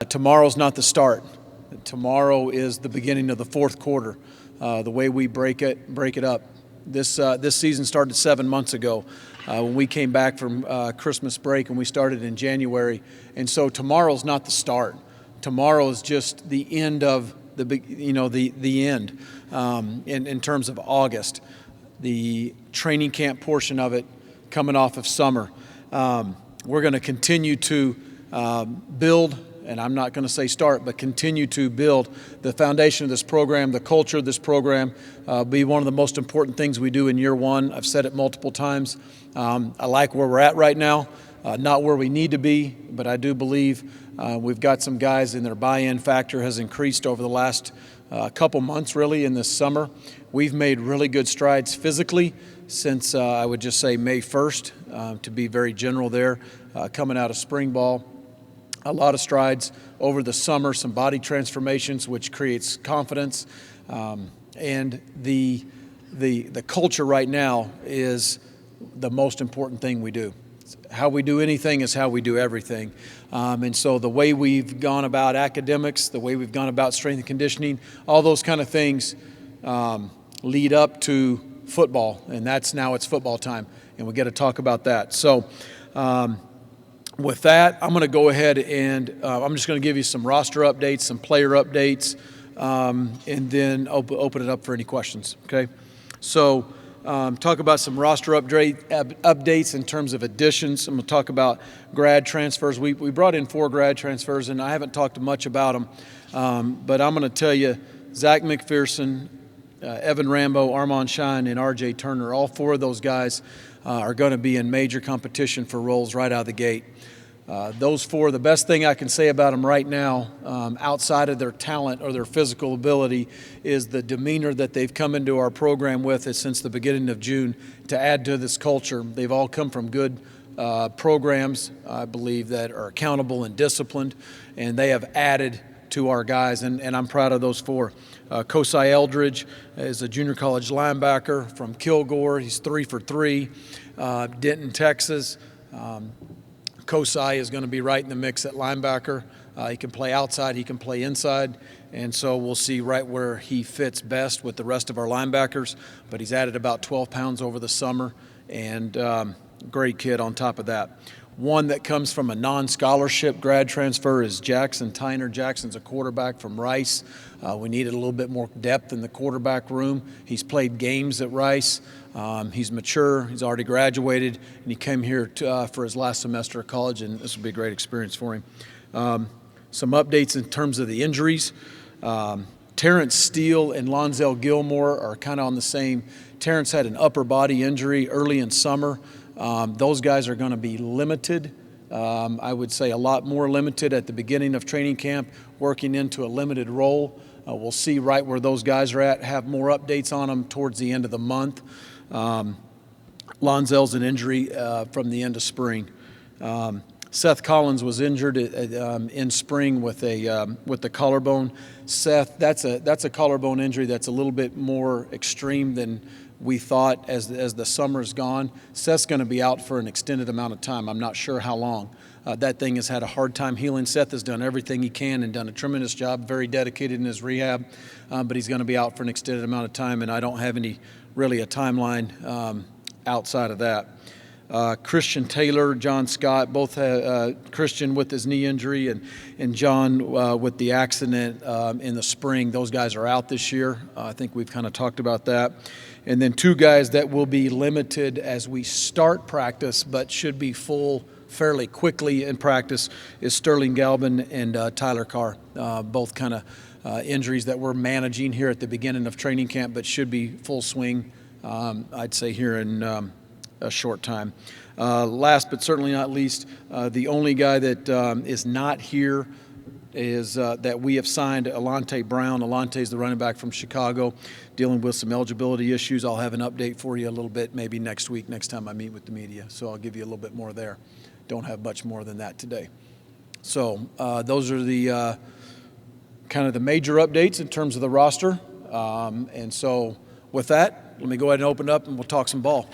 Tomorrow's not the start. Tomorrow is the beginning of the fourth quarter. The way we break it up. This season started 7 months ago when we came back from Christmas break, and we started in January. And so tomorrow's not the start. Tomorrow is just the end of the end in terms of August. The training camp portion of it coming off of summer. We're going to continue to build, and I'm not going to say start, but continue to build the foundation of this program, the culture of this program, be one of the most important things we do in year one. I've said it multiple times. I like where we're at right now, not where we need to be, but I do believe we've got some guys, and their buy-in factor has increased over the last couple months, really, in this summer. We've made really good strides physically since, I would just say, May 1st, to be very general there, coming out of spring ball. A lot of strides over the summer, some body transformations, which creates confidence. And the culture right now is the most important thing we do. How we do anything is how we do everything. And so the way we've gone about academics, the way we've gone about strength and conditioning, all those kind of things lead up to football. And now it's football time, and we got to talk about that. So with that, I'm going to go ahead and I'm just going to give you some roster updates, some player updates, and then open it up for any questions, okay? So talk about some roster updates in terms of additions. I'm going to talk about grad transfers. We brought in 4 grad transfers, and I haven't talked much about them, but I'm going to tell you, Zach McPherson, Evan Rambo, Armand Shine, and R.J. Turner, all 4 of those guys are going to be in major competition for roles right out of the gate. Those 4, the best thing I can say about them right now, outside of their talent or their physical ability, is the demeanor that they've come into our program with since the beginning of June to add to this culture. They've all come from good programs, I believe, that are accountable and disciplined, and they have added to our guys, and I'm proud of those 4. Kosai Eldridge is a junior college linebacker from Kilgore. He's 3 for 3. Denton, Texas. Kosai is going to be right in the mix at linebacker. He can play outside, he can play inside, and so we'll see right where he fits best with the rest of our linebackers. But he's added about 12 pounds over the summer, and great kid on top of that. One that comes from a non-scholarship grad transfer is Jackson Tyner. Jackson's a quarterback from Rice. We needed a little bit more depth in the quarterback room. He's played games at Rice. He's mature. He's already graduated, and he came here for his last semester of college, and this will be a great experience for him. Some updates in terms of the injuries. Terrence Steele and Lonzel Gilmore are kind of on the same. Terrence had an upper body injury early in summer. Those guys are going to be limited. I would say a lot more limited at the beginning of training camp, working into a limited role. We'll see right where those guys are at, have more updates on them towards the end of the month. Lonzel's an injury from the end of spring. Seth Collins was injured in spring with the collarbone. Seth, that's a collarbone injury that's a little bit more extreme than we thought as the summer's gone. Seth's going to be out for an extended amount of time. I'm not sure how long. That thing has had a hard time healing. Seth has done everything he can and done a tremendous job, very dedicated in his rehab, but he's going to be out for an extended amount of time, and I don't have a timeline outside of that. Christian Taylor, John Scott, both Christian with his knee injury and John with the accident in the spring. Those guys are out this year. I think we've kind of talked about that. And then 2 guys that will be limited as we start practice but should be full fairly quickly in practice is Sterling Galvin and Tyler Carr, both kind of injuries that we're managing here at the beginning of training camp but should be full swing, I'd say, here in a short time. Last but certainly not least, the only guy that is not here is that we have signed Alante Brown. Alante is the running back from Chicago, dealing with some eligibility issues. I'll have an update for you a little bit maybe next week, next time I meet with the media. So I'll give you a little bit more there. Don't have much more than that today. So those are the kind of the major updates in terms of the roster. And so with that, let me go ahead and open up and we'll talk some ball.